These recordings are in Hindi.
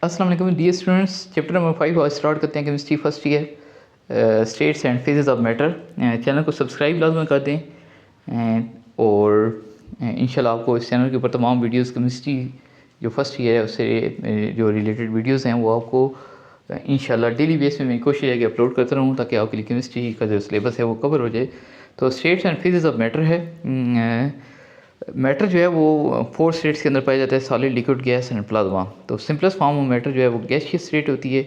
अस्सलाम वालेकुम डियर स्टूडेंट्स। चैप्टर नंबर 5 आज स्टार्ट करते हैं chemistry first year states and phases of matter. Channel को सब्सक्राइब लाजमी कर दें और इंशाल्लाह आपको इस चैनल के ऊपर तमाम वीडियोस केमिस्ट्री जो फर्स्ट ईयर है उससे जो रिलेटेड वीडियोस हैं वो आपको इंशाल्लाह डेली बेस में मेरी कोशिश है कि अपलोड करता रहूँ ताकि आपके लिए केमिस्ट्री का जो सिलेबस है वो कवर हो जाए। तो states and phases of matter है। मैटर जो है वो 4 स्टेट्स के अंदर पाया जाता है, solid, liquid, gas and plasma. तो सिंपलेस्ट फॉर्म ऑफ मैटर जो है वो गैसियस स्टेट होती है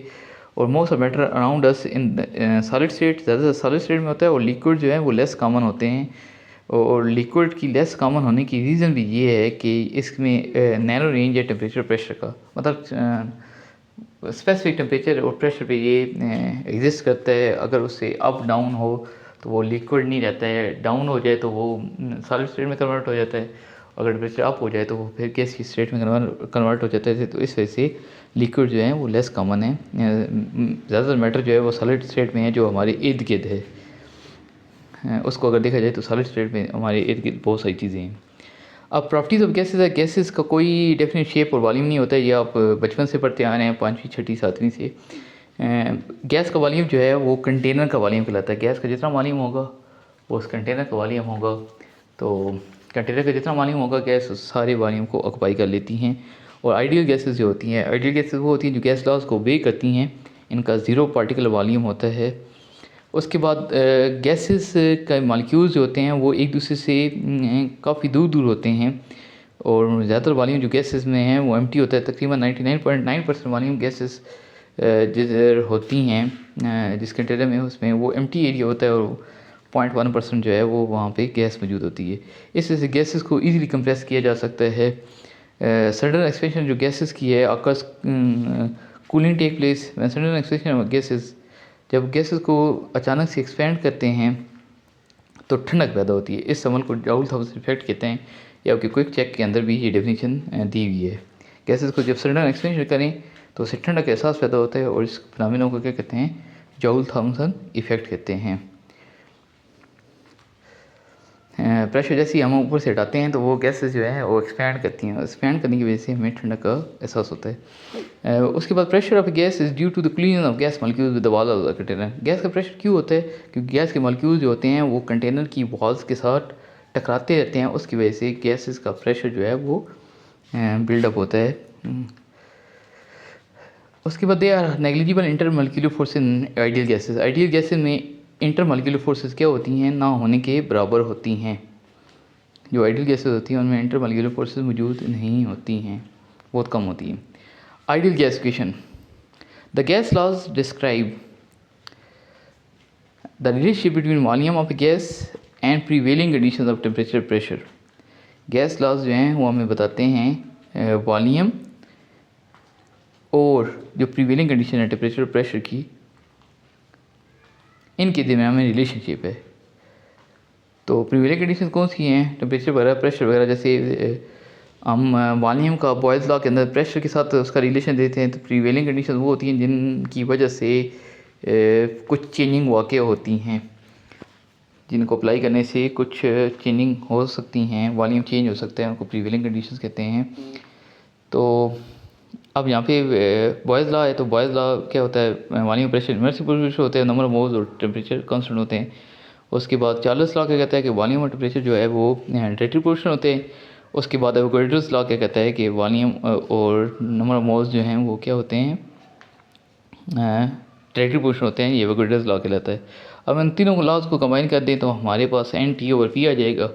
और most of matter around us in solid state, ज़्यादातर सॉलिड स्टेट में होता है। और लिक्विड जो है वो लेस कॉमन होते हैं और लिक्विड की लेस कॉमन होने की रीज़न भी ये है कि इसमें नैरो रेंज है टेम्परेचर प्रेशर का, मतलब स्पेसिफिक टेम्परेचर और प्रेशर पे ये एग्जिस्ट करता है। अगर उससे अप डाउन हो तो वो लिक्विड नहीं रहता है, डाउन हो जाए तो वो सॉलिड स्टेट में कन्वर्ट हो जाता है, अगर टेम्परेचर अप हो जाए तो वो फिर गैस की स्टेट में कन्वर्ट हो जाता है। तो इस वजह से लिक्विड जो है वो लेस कॉमन है। ज़्यादातर मैटर जो है वो सॉलिड स्टेट में है जो हमारे इर्द गिर्द है। उसको अगर देखा जाए तो सॉलिड स्टेट में हमारे इर्द गिर्द बहुत सारी चीज़ें हैं। अब प्रॉपर्टीज़ ऑफ गैसेस है, गैसेस का कोई डेफिनेट शेप और वॉल्यूम नहीं होता है। ये आप बचपन से पढ़ते आ रहे हैं, 5वीं 6वीं 7वीं से। गैस का वॉल्यूम जो है वो कंटेनर का वॉल्यूम कहलाता है। गैस का जितना वॉल्यूम होगा वो उस कंटेनर का वॉल्यूम होगा। तो कंटेनर का जितना वॉल्यूम होगा गैस उस सारे वॉल्यूम को ऑक्यूपाई कर लेती हैं। और आइडियल गैसेस जो होती हैं, आइडियल गैसेस वो होती हैं जो गैस लॉज को ओबे करती हैं, इनका 0 पार्टिकल वॉल्यूम होता है। उसके बाद गैसेस का मॉलिक्यूल्स जो होते हैं वो एक दूसरे से काफ़ी दूर दूर होते हैं और ज़्यादातर वॉल्यूम जो गैसेस में है वो एम्प्टी होता है। तकरीबन 99.9% वॉल्यूम गैसेस जिधर होती हैं जिस कंटेनर में उसमें वो एम्प्टी एरिया होता है और 0.1% जो है वो वहाँ पे गैस मौजूद होती है। इस वजह से गैसेस को ईज़िली कंप्रेस किया जा सकता है। सडन एक्सपेंशन जो गैसेस की है occurs cooling take place sudden expansion of gases. जब गैसेस को अचानक से एक्सपेंड करते हैं तो ठंडक पैदा होती है। इस अमल को राउल थॉमस इफेक्ट कहते हैं। या आपके क्विक चेक के अंदर भी ये डेफिनेशन दी हुई है। गैसेस को जब सडन एक्सपेंशन करें तो उससे ठंडक का एहसास पैदा होता है और इस फिनोमेना को क्या कहते हैं, राउल थॉमसन इफेक्ट कहते हैं। प्रेशर जैसे ही हम ऊपर से हटाते हैं तो वो गैसेस जो है वो एक्सपैंड करती हैं। एक्सपैंड करने की वजह से हमें ठंडक का एहसास होता है। उसके बाद pressure of gas is due to the collision of gas molecules with the wall of the container. Gas का प्रेशर क्यों होता है? क्योंकि गैस के मॉलिक्यूल्स जो होते हैं वो कंटेनर की वॉल्स के साथ टकराते रहते हैं, उसकी वजह से गैसेस का प्रेशर जो है वो बिल्डअप होता है। उसके बाद they are negligible inter molecular force in ideal gases. Ideal gases में इंटर मॉलिक्यूलर फोर्सेस क्या होती हैं? ना होने के बराबर होती हैं। जो आइडियल गैसेस होती हैं उनमें इंटर मॉलिक्यूलर फोर्सेस मौजूद नहीं होती हैं, बहुत कम होती हैं। Ideal gas equation. The gas laws describe the relationship between volume of gas and prevailing conditions of temperature pressure. Gas laws जो हैं वो हमें बताते हैं वॉल्यूम और जो प्रीवेलिंग कंडीशन है टेम्परेचर प्रेशर की, इनके दरमियान में रिलेशनशिप है। तो प्रीवेलिंग कंडीशन कौन सी हैं? टेम्परेचर वगैरह, प्रेशर वगैरह। जैसे हम वॉल्यूम का बॉयल्स लॉ के अंदर प्रेशर के साथ उसका रिलेशन देते हैं, तो प्रीवेलिंग कंडीशन वो होती हैं जिनकी वजह से कुछ चेंजिंग वाक़ होती हैं, जिनको अप्लाई करने से कुछ चेंजिंग हो सकती हैं, वॉल्यूम चेंज हो सकता है, उनको प्रीवेलिंग कंडीशंस कहते हैं। तो अब यहाँ पे बॉयल्स लॉ है, तो बॉयल्स लॉ क्या होता है? वॉल्यूम प्रेशर इनवर्स प्रोपोर्शनल होते हैं, नंबर ऑफ मोल्स और टेम्परेचर कांस्टेंट होते हैं। उसके बाद चार्ल्स लॉ क्या कहता है कि वॉल्यूम और टेम्परेचर जो है वो डायरेक्टली प्रोपोर्शनल होते हैं। उसके बाद एवोगाड्रोस लॉ क्या कहता है कि वॉल्यूम और नंबर ऑफ मोल्स जो हैं वो क्या होते हैं? डायरेक्टली प्रोपोर्शनल होते हैं। ये एवोगाड्रोस लॉ कहलाता है। अब इन तीनों लॉज को कंबाइन कर दें तो हमारे पास NT/P आ जाएगा।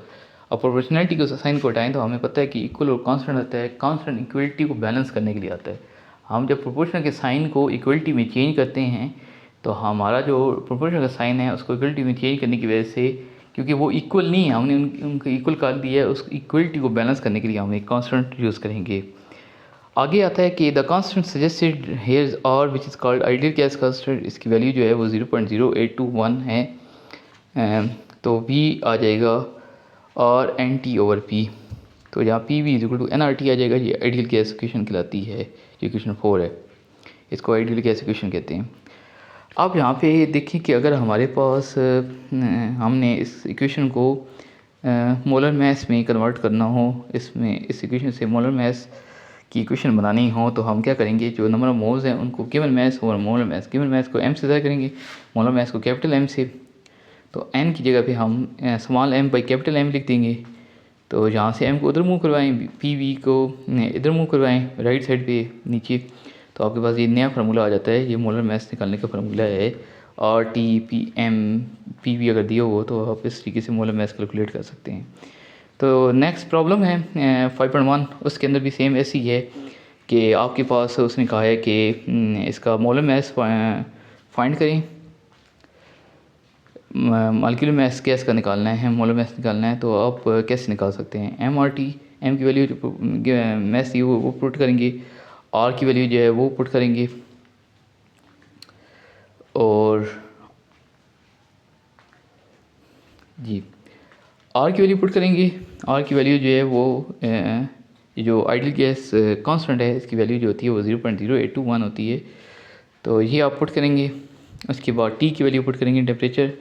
और प्रोपोर्शनैलिटी को साइन को हटाएं तो हमें पता है कि इक्वल और कांस्टेंट आता है। कांस्टेंट इक्वलिटी को बैलेंस करने के लिए आता है। हम जब प्रोपोर्शनल के साइन को इक्वलिटी में चेंज करते हैं तो हमारा जो प्रोपोर्शनल का साइन है उसको इक्वलिटी में चेंज करने की वजह से, क्योंकि वो इक्वल नहीं है, हमने उनको इक्वल कर दिया है, उस इक्वलिटी को बैलेंस करने के लिए हम एक कांस्टेंट यूज़ करेंगे। आगे आता है कि the constant suggested here are which is called ideal gas constant. इसकी वैल्यू जो है वो 0.0821 है। तो V आ जाएगा और NT/P। तो यहाँ PV = nRT आ जाएगा। ये आइडियल गैस इक्वेशन कहलाती है, जो इक्वेशन 4 है, इसको आइडियल गैस इक्वेशन कहते हैं। अब यहाँ पे देखिए कि अगर हमारे पास हमने इस इक्वेशन को मोलर मैस में कन्वर्ट करना हो, इसमें इस इक्वेशन से मोलर मैस की इक्वेशन बनानी हो तो हम क्या करेंगे, जो नंबर ऑफ मोल्स हैं उनको गिवन मास और मोलर मास, गिवन मास को m से ज़ाहिर करेंगे, मोलर मास को कैपिटल M से। तो n की जगह पे हम small m by capital M लिख देंगे। तो यहाँ से m को उधर मूव करवाएं, पी वी को इधर मूव करवाएं राइट साइड पे नीचे, तो आपके पास ये नया फार्मूला आ जाता है। ये मोलर मास निकालने का फार्मूला है RT/PM PV। अगर दिया हो तो आप इस तरीके से मोलर मास कैलकुलेट कर सकते हैं। तो नेक्स्ट प्रॉब्लम है 5.1, उसके अंदर भी सेम ऐसी है कि आपके पास उसने कहा है कि इसका मोलर मास फाइंड करें, मॉलिक्यूलर मास गैस का निकालना है, मोलर मास निकालना है। तो आप कैसे निकाल सकते हैं, MRT, M की वैल्यू मास दी वो पुट करेंगे, R की वैल्यू जो है वो पुट करेंगे, और जी R की वैल्यू पुट करेंगे। R की वैल्यू जो है वो जो आइडियल गैस कांस्टेंट है इसकी वैल्यू जो होती है वो 0.0821 होती है। तो ये आप पुट करेंगे। उसके बाद T की वैल्यू पुट करेंगे टेम्परेचर,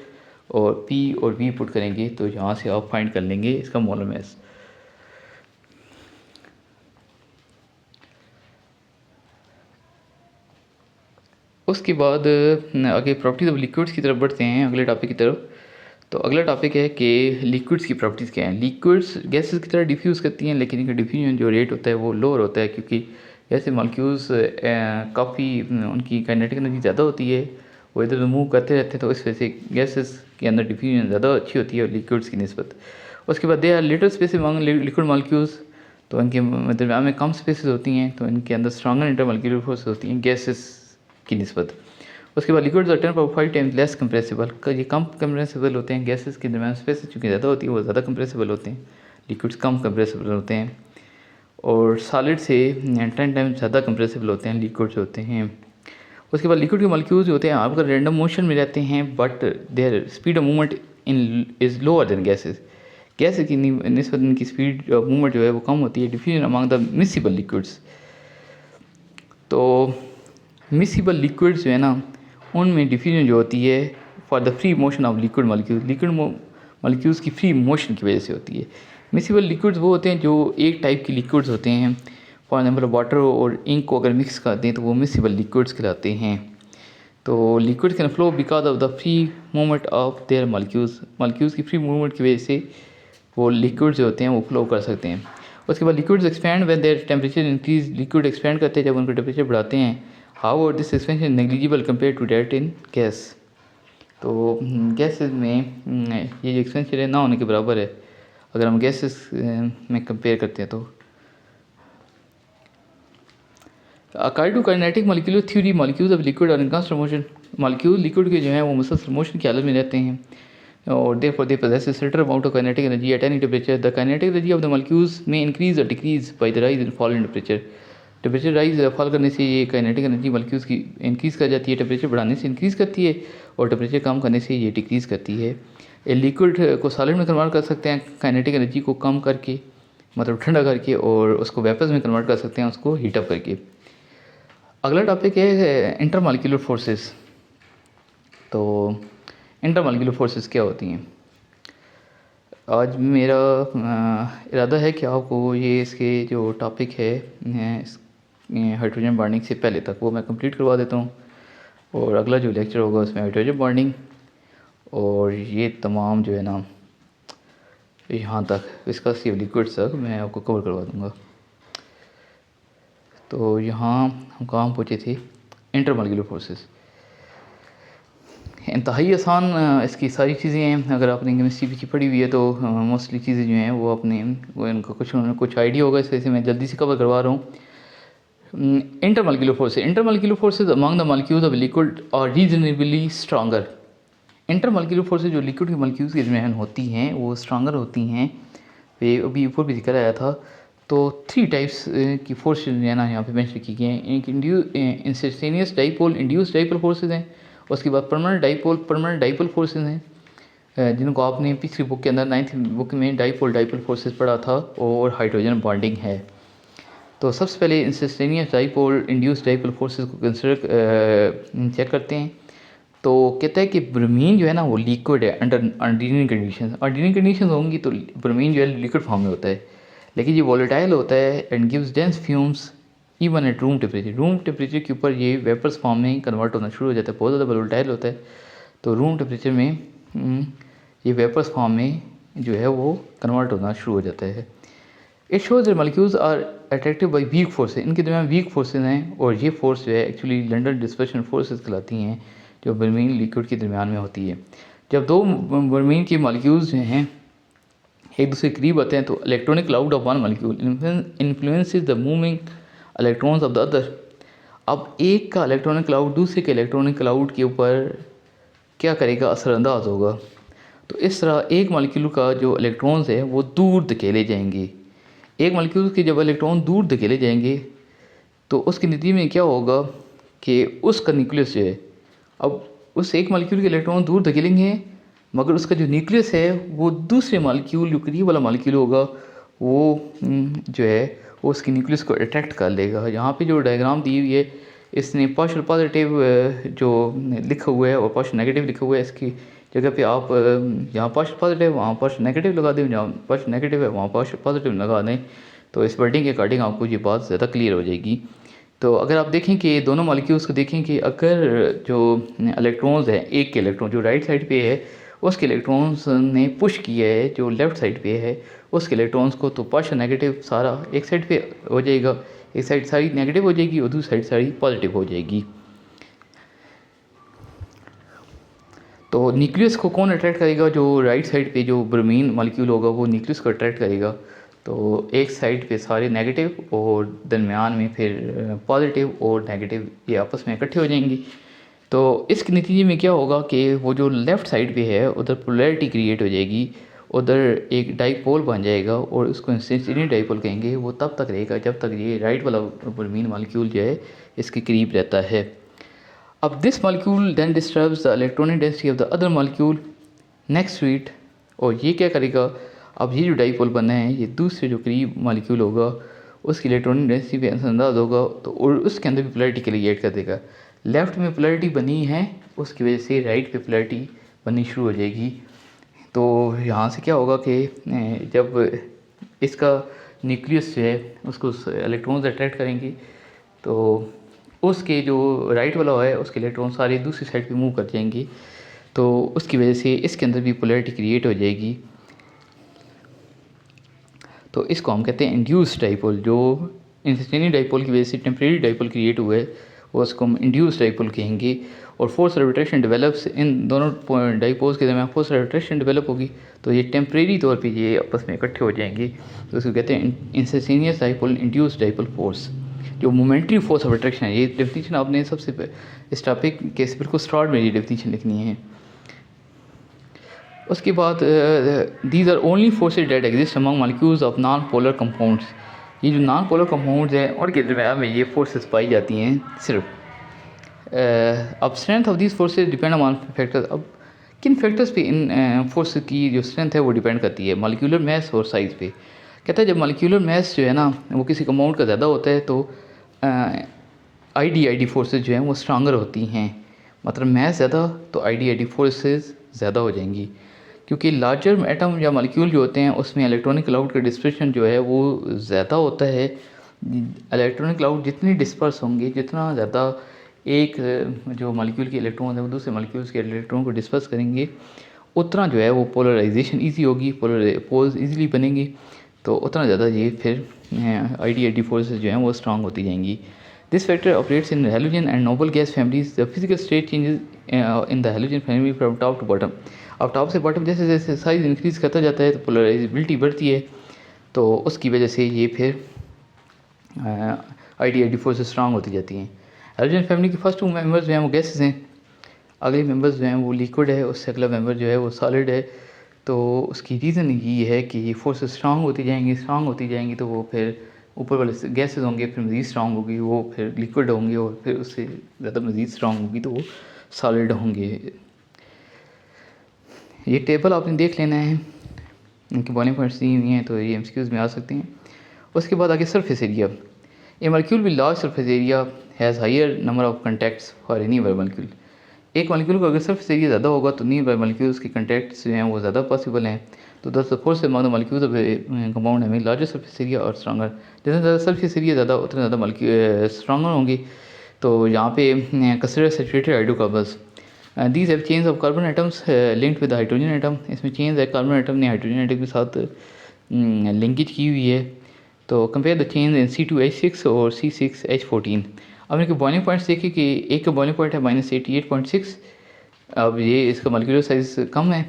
और P और V पुट करेंगे। तो यहाँ से आप फाइंड कर लेंगे इसका मोलर मास। उसके बाद आगे प्रॉपर्टीज ऑफ लिक्विड्स की तरफ बढ़ते हैं, अगले टॉपिक की तरफ। तो अगला टॉपिक है कि लिक्विड्स की प्रॉपर्टीज़ क्या हैं। लिक्विड्स गैसेस की तरह डिफ्यूज़ करती हैं, लेकिन इनका डिफ्यूजन जो रेट होता है वो लोअर होता है, क्योंकि ऐसे मॉलिक्यूल्स काफ़ी उनकी काइनेटिक एनर्जी ज़्यादा होती है, वो इधर मूव करते रहते हैं। तो इस वजह से गैसेस के अंदर डिफ्यूजन ज़्यादा अच्छी होती है लिक्विड्स की निस्बत। उसके बाद they are little space among liquid molecules, तो इनके दरमियान में कम स्पेसेस होती हैं, तो इनके अंदर स्ट्रॉन्गर इंटरमॉलिक्यूलर फोर्स होती हैं गैसेस की निस्बत। उसके बाद liquids are 10⁵ times less compressible, ये कम कंप्रेसिबल होते हैं। गैसेस के दरमियान स्पेस चूँकि ज़्यादा होती है वो ज़्यादा कंप्रेसिबल होते हैं, लिक्विड्स कम कंप्रेसिबल होते हैं। और सॉलिड से 10 टाइम्स ज़्यादा कंप्रेसिबल होते हैं लिक्विड्स होते हैं। उसके बाद लिक्विड के मॉलिक्यूल्स होते हैं आपका रैंडम मोशन में रहते हैं, but there speed of movement in is lower than gases. Gases की निस्बत इनकी स्पीड ऑफ मूवमेंट जो है वो कम होती है। Diffusion among the miscible liquids, तो मिसिबल लिक्विड्स जो है ना उनमें डिफ्यूजन जो होती है for the free motion of liquid molecules, liquid molecules की फ्री मोशन की वजह से होती है। मिसिबल लिक्विड्स वो होते हैं जो एक टाइप के लिक्विड्स होते हैं, फॉर एग्जाम्पल वाटर और इंक को अगर मिक्स करते हैं तो वो मिसिबल लिक्विड्स कहलाते हैं। तो liquids can flow because of the free movement of their molecules, molecules की फ्री मूवमेंट की वजह से वो लिक्विड्स जो होते हैं वो फ्लो कर सकते हैं। उसके बाद liquids expand when their temperature increase, liquid expand करते हैं जब उनका टेम्परेचर बढ़ाते हैं। How this expansion negligible compare to that in gas, तो गैसेस में ये जो एक्सपेंशन है ना होने के बराबर है अगर हम गैसेस में कंपेयर करते हैं। तो according to kinetic molecular theory, molecules of liquid are in constant motion, molecule liquid के जो हैं वो मुसलसल मोशन की हालत में रहते हैं, और therefore they possess a certain amount of kinetic energy at any temperature. The kinetic energy of the molecules may increase or decrease by the rise and fall in temperature. Temperature rise fall करने से ये काइनेटिक एनर्जी मॉलिक्यूल्स की इंक्रीज़ कर जाती है, टेम्परेचर बढ़ाने से इंक्रीज़ करती है, और टेम्परेचर कम करने से ये डिक्रीज़ करती है। ये लिक्विड को सॉलिड में कन्वर्ट कर सकते हैं काइनेटिक एनर्जी को कम करके, मतलब ठंडा करके, और उसको वेपर्स में कन्वर्ट कर सकते हैं उसको हीट अप करके। अगला टॉपिक है इंटरमॉलिक्यूलर फोर्सेस। तो इंटरमॉलिक्यूलर फोर्सेस क्या होती हैं। आज मेरा इरादा है कि आपको ये इसके जो टॉपिक है हाइड्रोजन बॉन्डिंग से पहले तक वो मैं कंप्लीट करवा देता हूँ, और अगला जो लेक्चर होगा उसमें हाइड्रोजन बॉन्डिंग और ये तमाम जो है ना यहाँ तक विस्कॉसिटी ऑफ लिक्विड्स तक मैं आपको कवर करवा दूँगा। तो यहाँ हम कहाँ पहुँचे थे, इंटरमॉलिक्यूलर फोर्सेस। इंतहाई आसान इसकी सारी चीज़ें हैं, अगर आपने केमिस्ट्री की पढ़ी हुई है तो मोस्टली चीज़ें जो हैं वो अपने वो इनका कुछ आइडिया होगा, इस वजह से मैं जल्दी से कवर करवा रहा हूँ। Intermolecular forces, intermolecular forces among the molecules of liquid are reasonably stronger. Intermolecular forces जो लिक्विड के मॉलिक्यूल्स के दरमियान होती हैं वो स्ट्रॉन्गर होती हैं। वे अभी ऊपर भी जिक्र आया था। तो 3 टाइप्स की फोर्स जो है ना यहाँ पे मेंशन की गई हैं। एक instantaneous dipole induce dipole forces हैं, उसके बाद परमानेंट डाइपोल फोर्सेज हैं, जिनको आपने पिछली बुक के अंदर 9th बुक में डाइपोल फोर्सेज पढ़ा था, और हाइड्रोजन बॉन्डिंग है। तो सबसे पहले instantaneous dipole induce dipole forces को कंसिडर चेक करते हैं। तो कहता है कि ब्रोमीन जो है ना वो लिक्विड है under ordinary condition. Ordinary condition होंगी तो ब्रोमीन जो है लिक्विड फॉर्म में होता है, लेकिन ये वॉलेटाइल होता है and gives dense fumes even at room temperature. Room temperature के ऊपर ये वेपर्स फॉर्म में कन्वर्ट होना शुरू हो जाता है, बहुत ज़्यादा वॉलेटाइल होता है। तो रूम टेम्परेचर में ये वेपर्स फॉर्म में जो है वो कन्वर्ट होना शुरू हो जाता है। It shows that molecules are attractive by weak forces. इनके दरमियान वीक फोर्सेज हैं और ये फोर्स जो है एक्चुअली लंडन डिस्पर्शन फोर्सेज कहलाती हैं, जो ब्रोमीन लिक्विड के दरमियान में होती है। जब दो ब्रोमीन की मॉलिक्यूल्स जो हैं एक दूसरे के करीब आते हैं तो electronic cloud of one molecule influences the moving electrons of the other. अब एक का इलेक्ट्रॉनिक क्लाउड दूसरे के इलेक्ट्रॉनिक क्लाउड के ऊपर क्या करेगा, असरअंदाज होगा। तो इस तरह एक मॉलिक्यूल का जो इलेक्ट्रॉन्स है वो दूर धकेले जाएंगे। एक मॉलिक्यूल के जब इलेक्ट्रॉन दूर धकेले जाएंगे तो उसके नतीजे में क्या होगा कि उसका न्यूक्लियस जो है, अब उस एक मॉलिक्यूल के इलेक्ट्रॉन दूर धकेलेंगे मगर उसका जो न्यूक्लियस है वो दूसरे मॉलिक्यूल जो करीब वाला मॉलिक्यूल होगा वो जो है वो उसके न्यूक्लियस को अट्रैक्ट कर लेगा। यहाँ पे जो डायग्राम दी हुई है इसने पार्शियल पॉजिटिव जो लिखा हुआ है और पार्शियल नेगेटिव लिखा हुआ है, इसकी जगह पे आप यहाँ पार्शियल पॉजिटिव वहाँ पार्शियल नेगेटिव लगा दें, जहाँ पार्शियल नेगेटिव है वहाँ पार्शियल पॉजिटिव लगा दें, तो इस वर्डिंग के अकॉर्डिंग आपको ये बात ज़्यादा क्लियर हो जाएगी। तो अगर आप देखें कि दोनों मॉलिक्यूल्स को देखें कि अगर जो इलेक्ट्रॉन्स हैं, एक के इलेक्ट्रॉन जो राइट साइड पे है उसके इलेक्ट्रॉन्स ने पुश किया है जो लेफ़्ट साइड पे है उसके इलेक्ट्रॉन्स को, तो पार्शियल नेगेटिव सारा एक साइड पे हो जाएगा, एक साइड सारी नेगेटिव हो जाएगी और दूसरी साइड सारी पॉजिटिव हो जाएगी। तो न्यूक्लियस को कौन अट्रैक्ट करेगा, जो राइट साइड पे जो ब्रोमीन मॉलिक्यूल होगा वो न्यूक्लियस को अट्रैक्ट करेगा। तो एक साइड पे सारे नेगेटिव और दरमियान में फिर पॉजिटिव और नेगेटिव ये आपस में इकट्ठे हो जाएंगे। तो इसके नतीजे में क्या होगा कि वो जो लेफ़्ट साइड पे है उधर पोलैरिटी क्रिएट हो जाएगी, उधर एक डाइपोल बन जाएगा और उसको इंस्टेंटेनियस डाइपोल कहेंगे। वो तब तक रहेगा जब तक ये राइट वाला ब्रोमीन मॉलिक्यूल जो है इसके करीब रहता है। अब this molecule then disturbs the electronic density of the other molecule next to it. और ये क्या करेगा, अब ये जो डाइपोल बना है ये दूसरे जो करीब मॉलिक्यूल होगा उसकी इलेक्ट्रॉनिक डेंसिटी पे असरअंदाज होगा तो और उसके अंदर भी पोलैरिटी क्रिएट कर देगा। लेफ़्ट में पोलैरिटी बनी है उसकी वजह से राइट पे पोलैरिटी बननी शुरू हो जाएगी। तो यहाँ से क्या होगा कि जब इसका न्यूक्लियस जो है उसको इलेक्ट्रॉन्स अट्रैक्ट करेंगे तो उसके जो राइट वाला है उसके इलेक्ट्रॉन सारे दूसरी साइड पे मूव कर जाएंगे, तो उसकी वजह से इसके अंदर भी पोलैरिटी क्रिएट हो जाएगी। तो इसको हम कहते हैं इंड्यूस्ड डाइपोल। जो इंस्टेंटेनियस डाइपोल की वजह से टेम्परेरी डाइपोल क्रिएट हुआ है वो उसको हम इंड्यूस्ड डाइपोल कहेंगे। और फोर्स ऑफ रोटेशन डेवलप्स, इन दोनों डाइपोल्स के दरमियान फोर्स ऑफ रोटेशन डेवलप होगी तो ये टेम्परेरी तौर पे ये आपस में इकट्ठे हो जाएंगे। तो इसको कहते हैं instantaneous dipole, induced dipole force. जो मोमेंटरी फोर्स ऑफ अट्रैक्शन है, ये डेफिनेशन आपने सबसे इस टॉपिक के बिल्कुल स्टार्ट में ये डेफिनेशन लिखनी है। उसके बाद these are only forces that exist among molecules of non polar compounds. ये जो नॉन पोलर कंपाउंड्स हैं उनके दरमियान में ये फोर्सेस पाई जाती हैं सिर्फ। अब strength of these forces depend on factors. अब किन फैक्टर्स पे इन फोर्स की जो स्ट्रेंथ है वो डिपेंड करती है, मॉलिक्यूलर मास और साइज़ पे। कहता है जब मॉलिक्यूलर मास जो है ना वो किसी कंपाउंड का ज़्यादा होता है तो आई डी फोर्सेज जो हैं वो स्ट्रांगर होती हैं। मतलब मास ज़्यादा तो आई डी फोर्सेज ज़्यादा हो जाएंगी, क्योंकि लार्जर एटम या मॉलिक्यूल जो होते हैं उसमें इलेक्ट्रॉनिक क्लाउड का डिस्पर्शन जो है वो ज़्यादा होता है। इलेक्ट्रॉनिक क्लाउड जितनी डिस्पर्स होंगे, जितना ज़्यादा एक जो मॉलिक्यूल के इलेक्ट्रॉन है वो दूसरे मॉलिक्यूल्स के इलेक्ट्रॉन को डिस्पर्स करेंगे, उतना जो है वो पोलराइजेशन ईजी होगी, पोल्स ईजीली बनेंगी, तो उतना ज़्यादा ये फिर आई डी फोर्सेज जो हैं वो स्ट्रांग होती जाएंगी। This factor operates in halogen and noble gas families. The physical state changes in the halogen family from top to bottom. अब टॉप से बॉटम जैसे जैसे साइज इंक्रीज़ करता जाता है तो पोलराइजेबिलिटी बढ़ती है, तो उसकी वजह से ये फिर आई डी फोर्सेज स्ट्रांग होती जाती हैं। हैलोजन फैमिली के फर्स्ट 2 मेंबर्स जो हैं वो गैसेस हैं, अगले मेंबर्स जो हैं वो लिक्विड है, उससे अगला मेंबर जो है वो सॉलिड है। तो उसकी रीज़न ये है कि ये फोर्सेस स्ट्रांग होती जाएंगी तो वो फिर ऊपर वाले गैसेस होंगे, फिर मज़ीद स्ट्रांग होगी, वो फिर लिक्विड होंगे और फिर उससे ज़्यादा मज़ीद स्ट्रांग होगी तो वो सॉलिड होंगे। ये टेबल आपने देख लेना है, इनके बॉइलिंग पॉइंट्स दी हुई हैं तो ये एमसीक्यूज़ में आ सकते हैं। उसके बाद आगे surface area. A molecule with large surface area has higher number of contacts for any one molecule. एक मॉलिक्यूल का अगर सरफेस एरिया ज़्यादा होगा तो नी बाय मॉलिक्यूल्स के कॉन्टैक्ट्स जो हैं वो ज़्यादा पॉसिबल हैं। तो the force among the molecules of compound having larger surface area are stronger, जितना ज़्यादा सरफेस एरिया ज़्यादा उतना ज़्यादा मॉलिक्यूल स्ट्रॉन्गर होंगी। तो यहाँ पे consider saturated hydrocarbons, these have chains of carbon atoms linked with hydrogen atom, इसमें चेन्स है कार्बन एटम ने हाइड्रोजन एटम के साथ लिंकेज की हुई है। तो compare the chains in C2H6 और C6H14। अब इनके बॉइलिंग पॉइंट्स देखिए कि एक का बॉइलिंग पॉइंट है -88.6। अब ये इसका मॉलिक्यूलर साइज़ कम है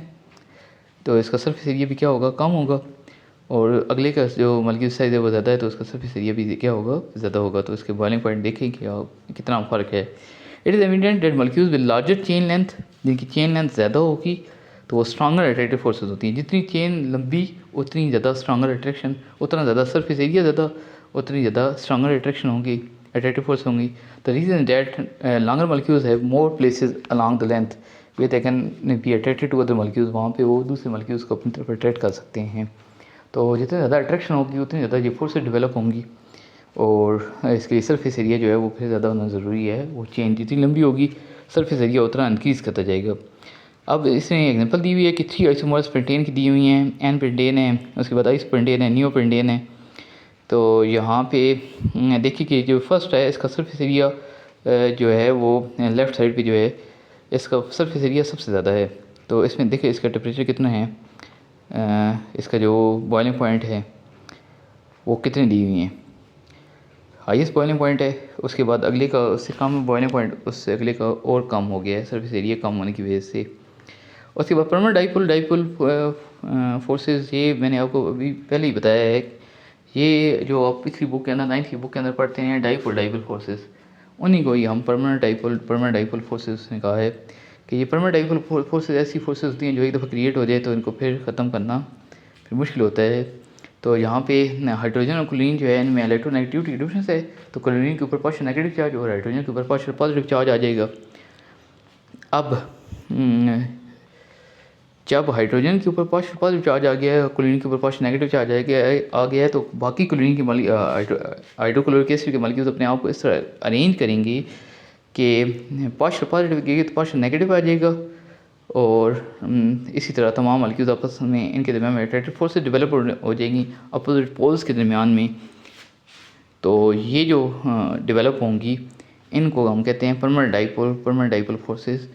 तो इसका सरफेस एरिया भी क्या होगा, कम होगा, और अगले का जो मॉलिक्यूलर साइज़ है वो ज़्यादा है तो उसका सरफेस एरिया भी क्या होगा, ज़्यादा होगा। तो इसके बॉइलिंग पॉइंट देखें कि कितना फ़र्क है। It is evident that molecules with larger chain length, जिनकी चेन लेंथ ज़्यादा होगी तो वो स्ट्रॉन्गर अट्रैक्टिव फोर्सेस होती हैं। जितनी चेन लंबी उतनी ज़्यादा स्ट्रॉन्गर अट्रैक्शन, उतना ज़्यादा सरफेस एरिया ज़्यादा, उतनी ज़्यादा स्ट्रॉन्गर अट्रैक्शन होंगी, अट्रैक्टिव फोर्स होंगी। The reason that longer molecules have more places along the length way they can be attracted to other molecules, वहाँ पे वो दूसरे मॉलिक्यूल्स को अपनी तरफ अट्रैक्ट कर सकते हैं। तो जितनी ज़्यादा अट्रैक्शन होगी उतनी ज़्यादा ये फोर्सेस डेवलप होंगी, और इसके लिए सरफेस एरिया जो है वो फिर ज़्यादा होना ज़रूरी है। वो चेन जितनी लंबी होगी सरफेस एरिया उतना इंक्रीज़ करता जाएगा। अब इसमें एग्जांपल दी हुई है कि 3 आइसोमर्स पेंटेन की दी हुई हैं, एन पेंटेन है, उसके बाद आइस पेंटेन है, नियो पेंटेन है। तो यहाँ पे देखिए कि जो फर्स्ट है इसका सरफेस एरिया जो है वो लेफ़्ट साइड पे जो है इसका सरफेस एरिया सबसे ज़्यादा है। तो इसमें देखिए इसका टेम्परेचर कितना है, इसका जो बॉइलिंग पॉइंट है वो कितनी दी हुई हैं, हाईएस्ट बॉइलिंग पॉइंट है, उसके बाद अगले का उससे कम बॉइलिंग पॉइंट, उससे अगले का और कम हो गया है सरफेस एरिया कम होने की वजह से। उसके बाद परमानेंट डाइपोल फोर्सेस, ये मैंने आपको अभी पहले ही बताया है। ये जो आप पिछली बुक के अंदर 9th की बुक के अंदर पढ़ते हैं डाइपोल फोर्सेस, उन्हीं को ही हम परमानेंट डाइपोल फोर्सेस ने कहा है कि ये परमानेंट डाइपोल फोर्सेस ऐसी फोर्सेस होती हैं जो एक दफ़ा क्रिएट हो जाए तो इनको फिर ख़त्म करना फिर मुश्किल होता है। तो यहाँ पे हाइड्रोजन और क्लोरीन जो है इनमें इलेक्ट्रोनेगेटिविटी की डिफरेंस है, तो क्लोरीन के ऊपर पार्शियल नेगेटिव चार्ज और हाइड्रोजन के ऊपर पार्शियल पॉजिटिव चार्ज आ जाएगा। अब जब हाइड्रोजन के ऊपर पार्शियल पॉजिटिव चार्ज आ गया है, क्लोरीन के ऊपर पार्शियल नेगेटिव चार्ज आ गया है, तो बाकी क्लोरीन के हाइड्रोक्लोरिक एसिड के मॉलिक्यूल्स अपने आप को इस तरह अरेंज करेंगे कि पार्शियल पॉजिटिव गएगी तो पार्शियल नेगेटिव आ जाएगा, और इसी तरह तमाम मॉलिक्यूल्स आपस में इनके दरमियान में अट्रैक्टिव फोर्सेस डेवलप हो जाएंगी अपोजिट पोल्स के दरमियान में। तो ये जो डेवलप होंगी इनको हम कहते हैं परमानेंट डाइपोल फोर्सेस,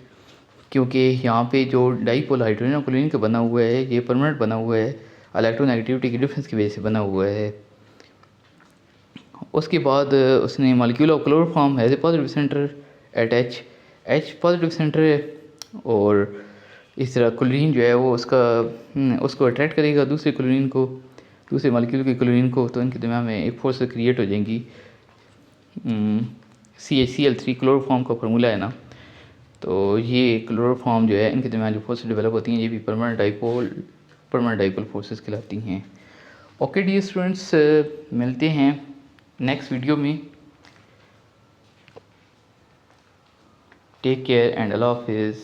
क्योंकि यहाँ पे जो डाइपोल हाइड्रोजन और क्लोरीन का बना हुआ है ये परमानेंट बना हुआ है, इलेक्ट्रोनेगेटिविटी की डिफरेंस की वजह से बना हुआ है। उसके बाद उसने molecule of chloroform has a positive centre at H positive centre है, और इस तरह क्लोरीन जो है वो उसको अट्रैक्ट करेगा दूसरे क्लोरीन को, दूसरे मॉलिक्यूल के क्लोरीन को, तो इनके दिमाग में एक फोर्स क्रिएट हो जाएंगी। CaCl3 क्लोरोफॉर्म का फार्मूला है ना, तो ये क्लोरोफॉर्म जो है इनके दिमाग जो फोर्स डेवलप होती हैं ये भी परमानेंट डाइपोल फोर्सेस कहलाती हैं। ओके डियर स्टूडेंट्स, मिलते हैं नेक्स्ट वीडियो में। टेक केयर एंड अल्लाह हाफिज़।